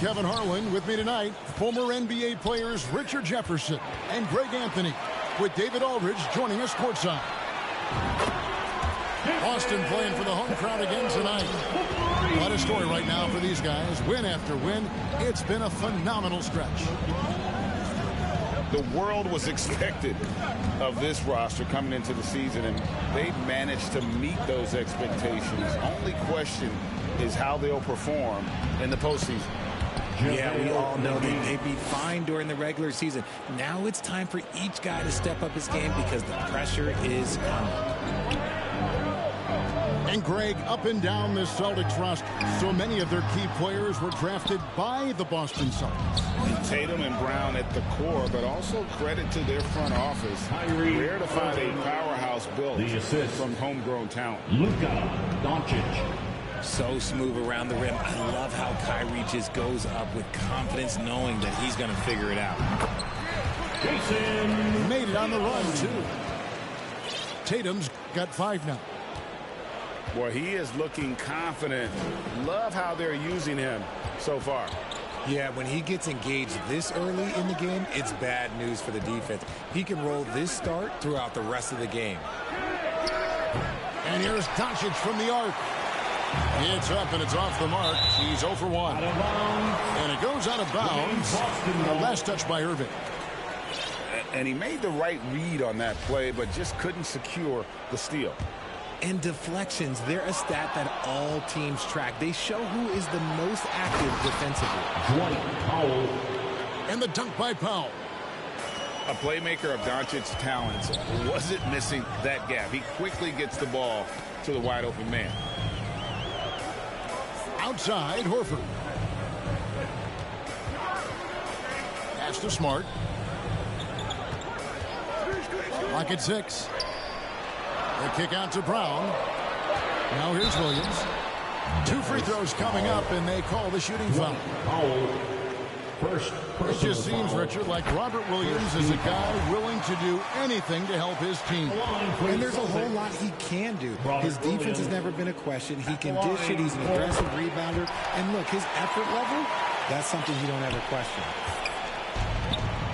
Kevin Harlan. With me tonight, former NBA players Richard Jefferson and Greg Anthony, with David Aldridge joining us courtside. Boston playing for the home crowd again tonight. What a story right now for these guys. Win after win. It's been a phenomenal stretch. The world was expected of this roster coming into the season, and they've managed to meet those expectations. Only question is how they'll perform in the postseason. Yeah, we all know that they'd be fine during the regular season. Now it's time for each guy to step up his game because the pressure is coming. And Greg, up and down this Celtics roster, so many of their key players were drafted by the Boston Celtics. And Tatum and Brown at the core, but also credit to their front office. Rare to find a powerhouse built from homegrown talent. Luka Doncic. So smooth around the rim. I love how Kyrie just goes up with confidence, knowing that he's going to figure it out. Jason made it on the run, too. Tatum's got 5 now. Boy, he is looking confident. Love how they're using him so far. Yeah, when he gets engaged this early in the game, it's bad news for the defense. He can roll this start throughout the rest of the game. And here's Doncic from the arc. It's up and it's off the mark. He's 0 for 1. And it goes out of bounds. The last touch by Irving. And he made the right read on that play, but just couldn't secure the steal. And deflections, they're a stat that all teams track. They show who is the most active defensively. Dwight Powell. And the dunk by Powell. A playmaker of Doncic's talents wasn't missing that gap. He quickly gets the ball to the wide open man. Outside, Horford. Pass to Smart. Clock at 6. The kick out to Brown. Now here's Williams. 2 free throws coming up, and they call the shooting foul. It just seems, Richard, like Robert Williams is a guy willing to do anything to help his team. And there's a whole lot he can do. His defense has never been a question. He can dish it. He's an aggressive rebounder. And look, his effort level, that's something you don't ever question.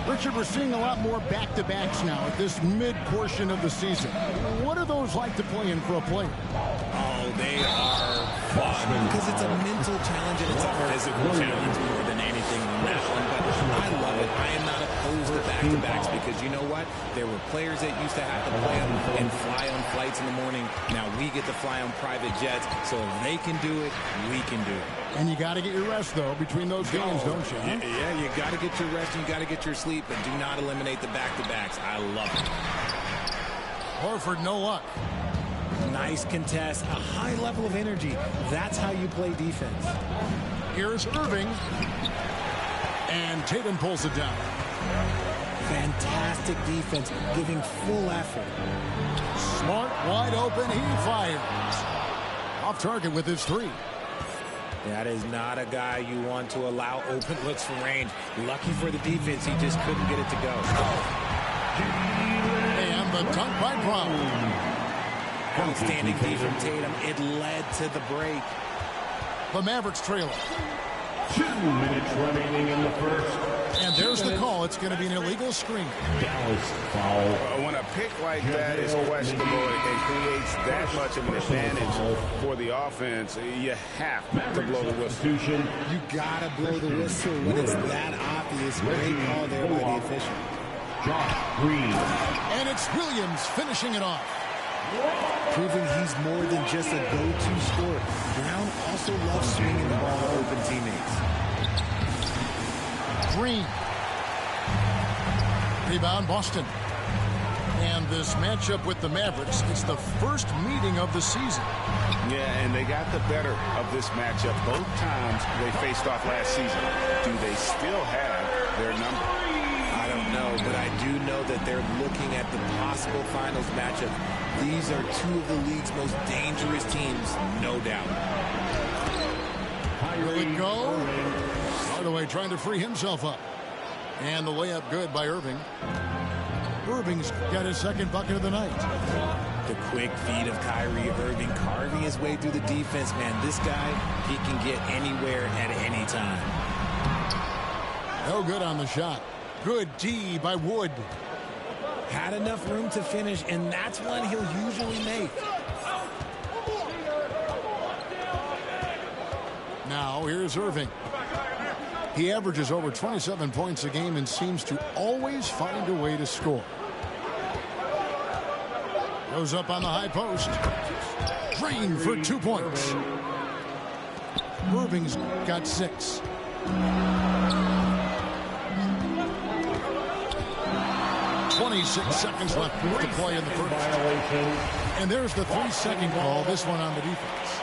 Richard, we're seeing a lot more back-to-backs now at this mid-portion of the season. What are those like to play in for a player? Oh, they are fun because it's a mental challenge and it's a physical challenge more than anything on that one. But I love it. I am not opposed to back-to-backs because you know what? There were players that used to have to play them and fly on flights in the morning. Now we get to fly on private jets. So if they can do it, we can do it. And you got to get your rest, though, between those games, don't you? Huh? Yeah, you got to get your rest and you got to get your sleep, but do not eliminate the back-to-backs. I love it. Horford, no luck. Nice contest, a high level of energy. That's how you play defense. Here's Irving. And Tatum pulls it down. Fantastic defense, giving full effort. Smart, wide open, he fires. Off target with his 3. That is not a guy you want to allow open looks from range. Lucky for the defense, he just couldn't get it to go. And the dunk by Brown. Outstanding D from Tatum. It led to the break. The Mavericks trailer. 2 minutes remaining in the first. And there's the call. It's going to be an illegal screen. Dallas foul. When a pick like that is questionable and creates that much of an advantage for the offense, you have to blow the whistle. You got to blow the whistle when it's that obvious. Great call there by the official. Josh Green. And it's Williams finishing it off. Proving he's more than just a go-to scorer. Brown also loves swinging the ball to open teammates. Green. Rebound, Boston. And this matchup with the Mavericks, it's the first meeting of the season. Yeah, and they got the better of this matchup both times they faced off last season. Do they still have their number? I don't know, but I do know that they're looking at the possible finals matchup. These are 2 of the league's most dangerous teams, no doubt. Will it go? Hardaway trying to free himself up. And the layup good by Irving. Irving's got his second bucket of the night. The quick feed of Kyrie Irving carving his way through the defense, man. This guy, he can get anywhere at any time. No good on the shot. Good D by Wood. Had enough room to finish, and that's one he'll usually make. Now here's Irving. He averages over 27 points a game and seems to always find a way to score. Goes up on the high post. Drained for 2 points. Irving's got 6. "26 seconds left to play in the first. And there's the 3-second call, this one on the defense.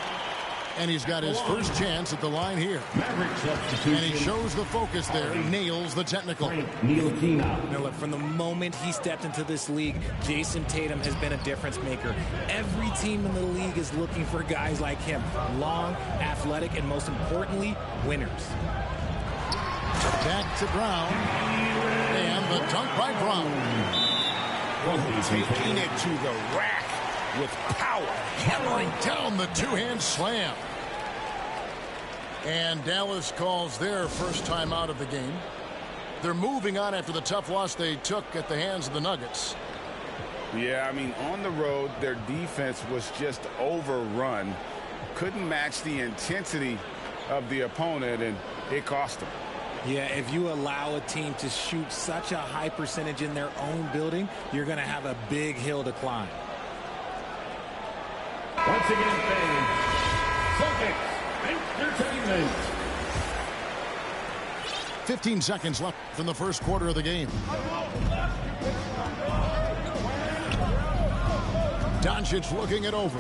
And he's got his first chance at the line here. And he shows the focus there, nails the technical. Now look, from the moment he stepped into this league, Jason Tatum has been a difference maker. Every team in the league is looking for guys like him. Long, athletic, and most importantly, winners. Back to Brown. And the dunk by Brown. Taking it to the rack with power. Hammering down the two-hand slam. And Dallas calls their first time out of the game. They're moving on after the tough loss they took at the hands of the Nuggets. Yeah, I mean, on the road, their defense was just overrun. Couldn't match the intensity of the opponent, and it cost them. Yeah, if you allow a team to shoot such a high percentage in their own building, you're going to have a big hill to climb. Once again, fans, Celtics Entertainment. 15 seconds left in the first quarter of the game. Doncic looking it over.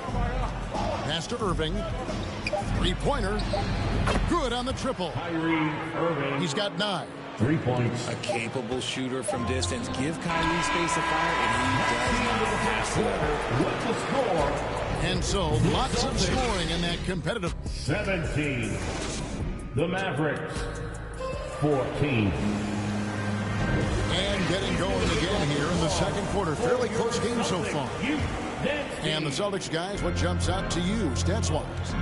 Pass to Irving. Three-pointer. Good on the triple. Kyrie Irving. He's got 9. 3 points. A capable shooter from distance. Give Kyrie space to fire, and he does not pass it. What's the score? And so, lots of scoring in that competitive. 17. The Mavericks. 14. And getting going again here in the second quarter. Fairly close game so far. And the Celtics, guys, what jumps out to you, stats-wise?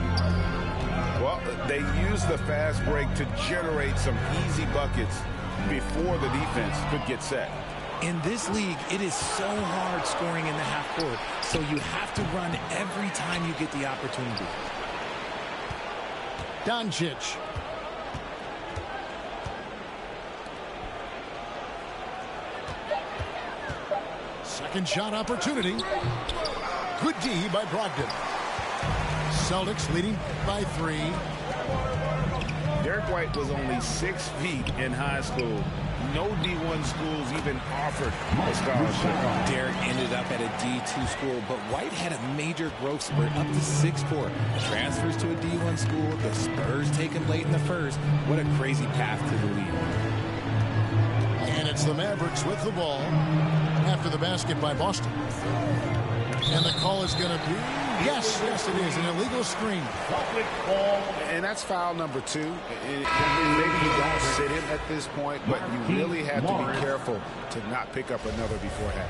Well, they use the fast break to generate some easy buckets before the defense could get set. In this league, it is so hard scoring in the half court, so you have to run every time you get the opportunity. Doncic. Second shot opportunity. Good D by Brogdon. Celtics leading by 3. Derek White was only 6 feet in high school. No D1 schools even offered a scholarship. Derek ended up at a D2 school, but White had a major growth spurt up to 6'4". Transfers to a D1 school. The Spurs take him late in the first. What a crazy path to the league. And it's the Mavericks with the ball after the basket by Boston. And the call is going to be, yes, it is, an illegal screen. And that's foul number 2. Maybe you don't sit him at this point, but you really have to be careful to not pick up another before half.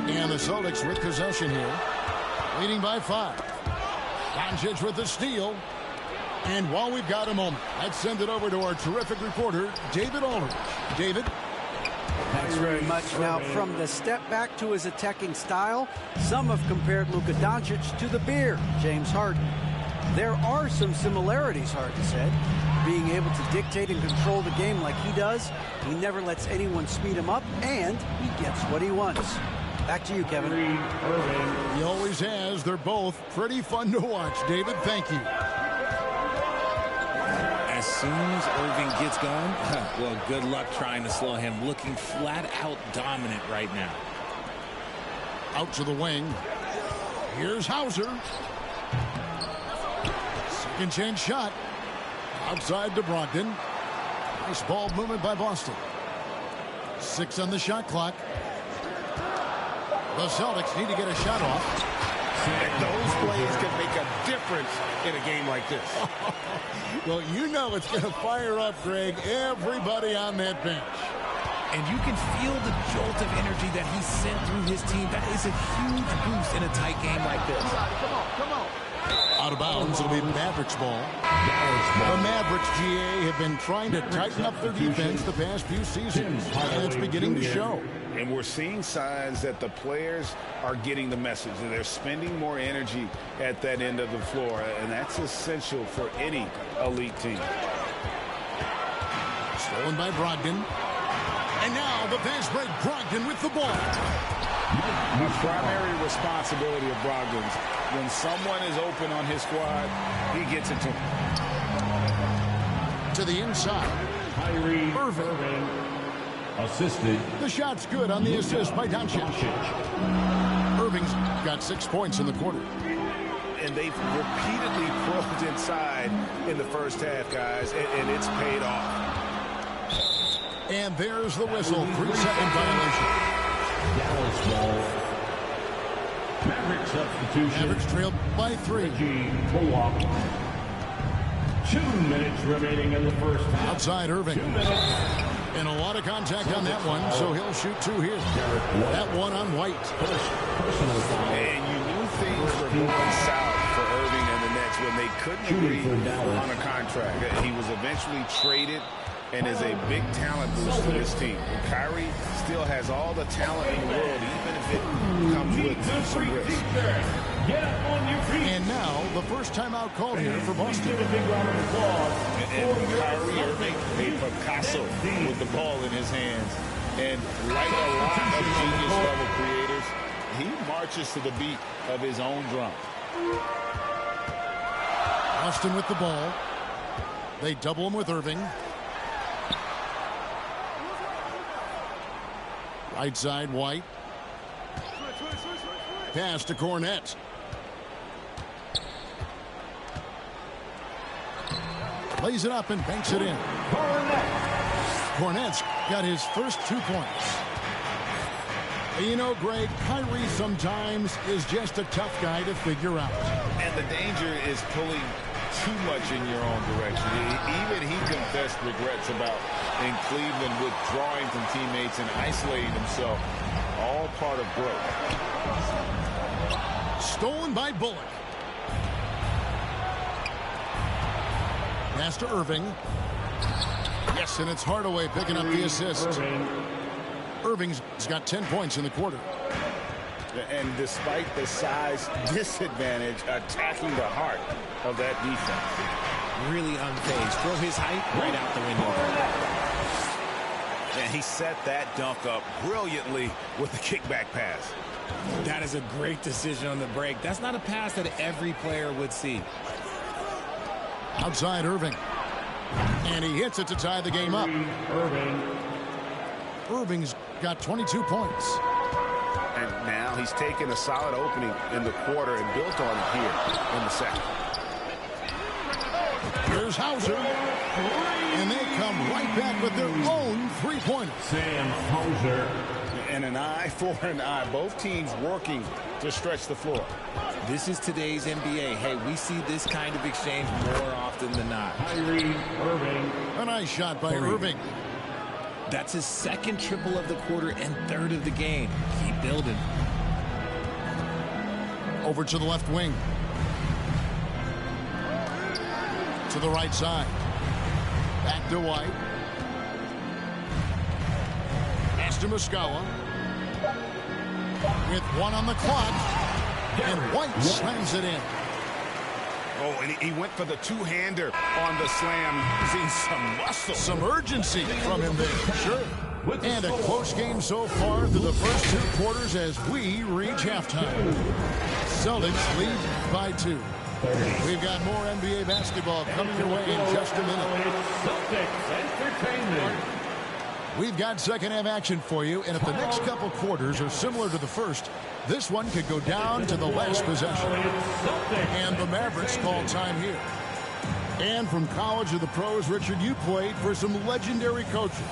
And the Celtics with possession here, leading by 5. Doncic with the steal. And while we've got a moment, let's send it over to our terrific reporter, David Aldridge. David? Thanks very much. Now, from the step back to his attacking style, some have compared Luka Doncic to the Bear, James Harden. There are some similarities, Harden said. Being able to dictate and control the game like he does, he never lets anyone speed him up, and he gets what he wants. Back to you, Kevin. He always has. They're both pretty fun to watch. David, thank you. As soon as Irving gets going, well, good luck trying to slow him. Looking flat out dominant right now. Out to the wing. Here's Hauser. Second chance shot. Outside to Brogdon. Nice ball movement by Boston. 6 on the shot clock. The Celtics need to get a shot off. And those plays can make a difference in a game like this. Well, you know it's going to fire up, Greg, everybody on that bench. And you can feel the jolt of energy that he sent through his team. That is a huge boost in a tight game like this. Come on. Out of bounds. It'll be Mavericks ball. The Mavericks, GA, have been trying to tighten up their defense the past few seasons, and it's beginning to show. And we're seeing signs that the players are getting the message, and they're spending more energy at that end of the floor, and that's essential for any elite team. Stolen by Brogdon. And now the fast break. Brogdon with the ball. The primary responsibility of Brogdon's, when someone is open on his squad, he gets it to him. To the inside. Irving. Assisted. The shot's good on the assist by Doncic. Irving's got 6 points in the quarter. And they've repeatedly probed inside in the first half, guys, and it's paid off. And there's the whistle. 3-second violation. Dallas ball. Mavericks substitution. Mavericks trailed by 3. 2 minutes remaining in the first half. Outside Irving. 2 minutes. And a lot of contact on that one, so he'll shoot 2 here. That one on White. And you knew things were going south for Irving and the Nets when they couldn't agree on a contract. He was eventually traded and is a big talent boost to this team. And Kyrie still has all the talent in the world, even if it comes with some risk. Get up on your feet. And now, the first timeout called here for Boston. A big round of applause. And Kyrie Irving, a Picasso with the ball in his hands. And like a lot of genius-level creators, he marches to the beat of his own drum. Boston with the ball. They double him with Irving. Right side, White. Pass to Cornette. Lays it up and banks it in. Cornette's got his first 2 points. You know, Greg, Kyrie sometimes is just a tough guy to figure out. And the danger is pulling too much in your own direction. Even he confessed regrets about in Cleveland withdrawing from teammates and isolating himself. All part of growth. Stolen by Bullock. Pass to Irving. Yes, and it's Hardaway picking up the assist. Irving's got 10 points in the quarter. And despite the size disadvantage, attacking the heart of that defense. Really unfazed. Throw his height right out the window. And he set that dunk up brilliantly with the kickback pass. That is a great decision on the break. That's not a pass that every player would see. Outside Irving. And he hits it to tie the game up. Irving's got 22 points. And now he's taken a solid opening in the quarter and built on it here in the second. Here's Hauser. And they come right back with their own 3-pointer. Sam Hauser. And an eye for an eye. Both teams working to stretch the floor. This is today's NBA. Hey, we see this kind of exchange more often than not. Kyrie Irving. A nice shot by Irving. That's his second triple of the quarter and third of the game. Keep building. Over to the left wing. To the right side. Back to White. Pass to Muscala. With 1 on the clock. And White slams it in. Oh, and he went for the two-hander on the slam, using some muscle. Some urgency from him there, sure. And a close game so far through the first 2 quarters as we reach halftime. Celtics lead by 2. We've got more NBA basketball coming your way in just a minute. Celtics Entertainment. We've got second half action for you, and if the next couple quarters are similar to the first, this one could go down to the last possession. And the Mavericks call time here. And from college to the pros, Richard, you played for some legendary coaching.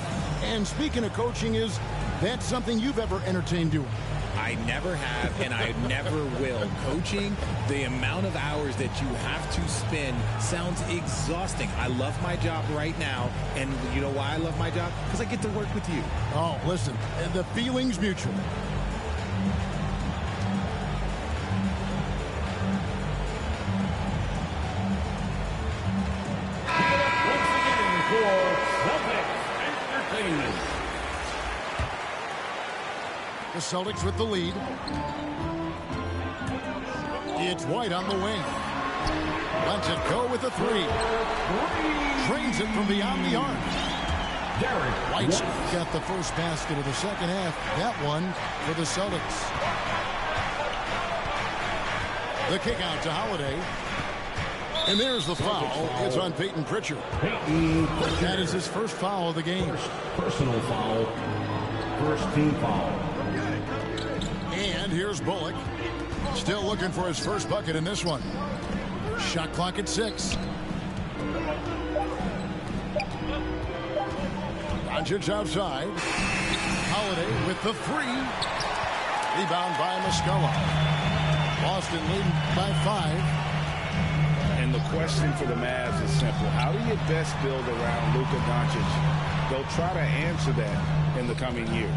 And speaking of coaching, is that something you've ever entertained doing? I never have, and I never will. Coaching, the amount of hours that you have to spend sounds exhausting. I love my job right now, and you know why I love my job? Because I get to work with you. Oh, listen, the feeling's mutual. The Celtics with the lead. It's White on the wing. Lets it go with the three. Trains it from beyond the arc. White's got the first basket of the second half. That one for the Celtics. The kick out to Holiday. And there's the foul. It's on Peyton Pritchard. That is his first foul of the game. Personal foul. First team foul. And here's Bullock. Still looking for his first bucket in this one. Shot clock at 6. Doncic outside. Holiday with the 3. Rebound by Muscala. Boston leading by 5. And the question for the Mavs is simple. How do you best build around Luka Doncic? They'll try to answer that in the coming years.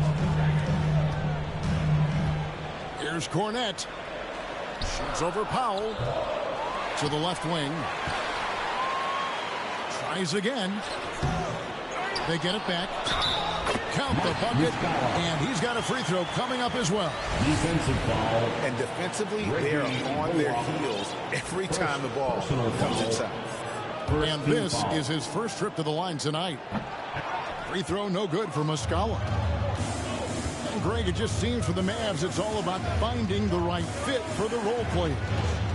Here's Cornette. Shoots over Powell. To the left wing. Tries again. They get it back. Count the bucket. And he's got a free throw coming up as well. Defensive foul. And defensively, they are on their heels every time the ball comes inside. And this is his first trip to the line tonight. Free throw no good for Muscala. And Greg, it just seems for the Mavs it's all about finding the right fit for the role player.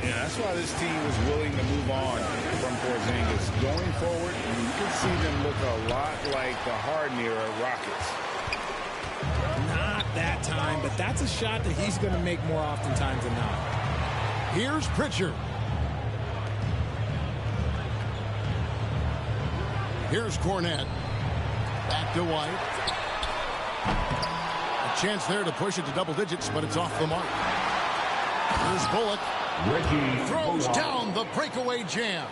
Yeah, that's why this team was willing to move on from Porzingis. Going forward, you can see them look a lot like the Harden era Rockets. Not that time, but that's a shot that he's going to make more oftentimes than not. Here's Pritchard. Here's Cornette. Back to White. A chance there to push it to double digits, but it's off the mark. Here's Bullock. Throws down the breakaway jam.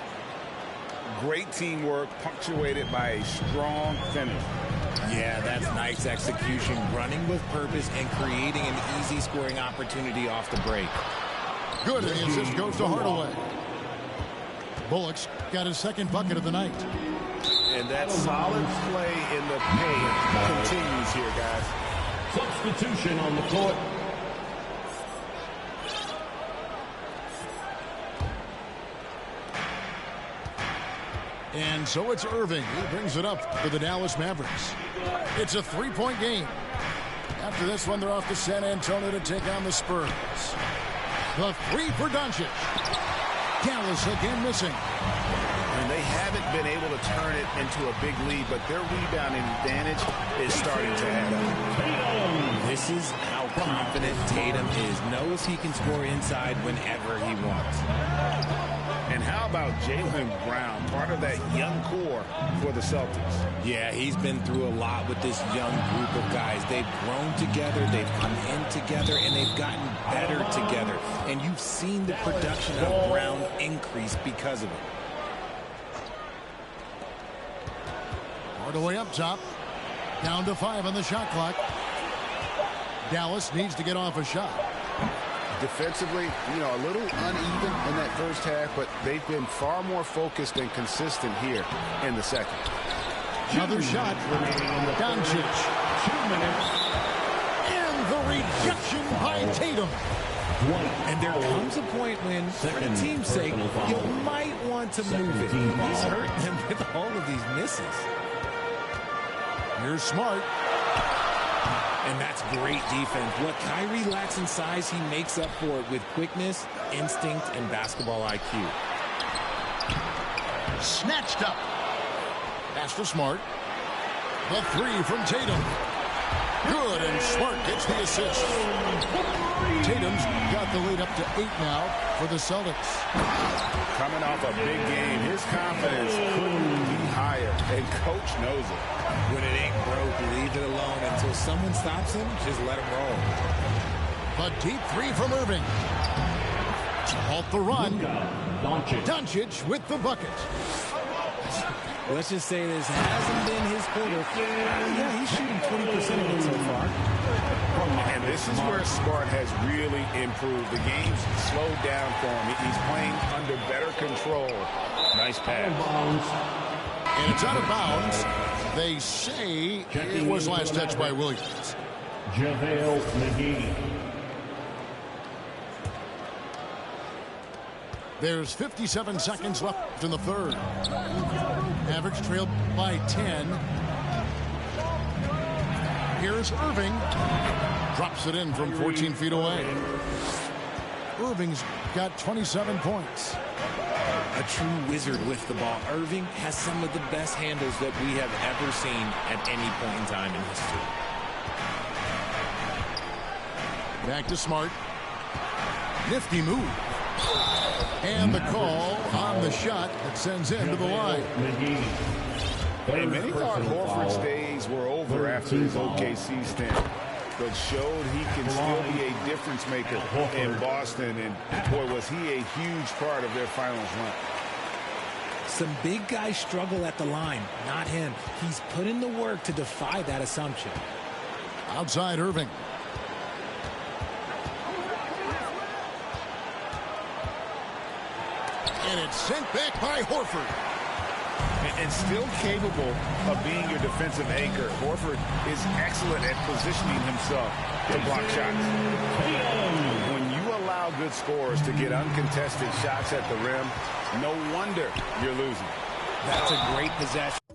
Great teamwork, punctuated by a strong finish. Yeah, that's nice execution, running with purpose and creating an easy scoring opportunity off the break. Good, and the assist goes to Hardaway. Bullock's got his second bucket of the night. And that solid play in the paint continues here, guys. Substitution on the court. And so it's Irving who brings it up for the Dallas Mavericks. It's a three-point game. After this one, they're off to San Antonio to take on the Spurs. The 3 for Doncic. Dallas again missing. And they haven't been able to turn it into a big lead, but their rebounding advantage is starting to add up. This is how confident Tatum is. Knows he can score inside whenever he wants. And how about Jaylen Brown, part of that young core for the Celtics? Yeah, he's been through a lot with this young group of guys. They've grown together, they've come in together, and they've gotten better together. And you've seen the production of Brown increase because of it. Hardaway up top. Down to 5 on the shot clock. Dallas needs to get off a shot. Defensively, a little uneven in that first half, but they've been far more focused and consistent here in the second. Another shot. Doncic. 2 minutes. And the rejection by Tatum. And there comes a point when, for the team's sake, you might want to move it. He's hurting them with all of these misses. Here's Smart. And that's great defense. What Kyrie lacks in size, he makes up for it with quickness, instinct, and basketball IQ. Snatched up. Pass to Smart. The 3 from Tatum. Good, and Smart gets the assist. Tatum's got the lead up to 8 now for the Celtics. Coming off a big game, his confidence couldn't be higher, and Coach knows it. When it ain't broke, leave it alone until someone stops him. Just let him roll. A deep 3 from Irving. To halt the run. Doncic with the bucket. Let's just say this hasn't been his quarter. Yeah, he's shooting 20% of it so far. And this is where Smart has really improved. The game's slowed down for him. He's playing under better control. Nice pass. And it's out of bounds. They say it was last touched by Williams. JaVale McGee. There's 57 seconds left in the third. Mavericks trailed by 10. Here's Irving. Drops it in from 14 feet away. Irving's got 27 points. A true wizard with the ball. Irving has some of the best handles that we have ever seen at any point in time in history. Back to Smart. Nifty move. And the call on the shot that sends him to the line. And many thought Horford's days were over after his OKC stint, but showed he can still be a difference maker in Boston. And boy, was he a huge part of their finals run. Some big guys struggle at the line, not him. He's put in the work to defy that assumption. Outside Irving. And it's sent back by Horford. And still capable of being your defensive anchor. Horford is excellent at positioning himself to block shots. When you allow good scorers to get uncontested shots at the rim, no wonder you're losing. That's a great possession.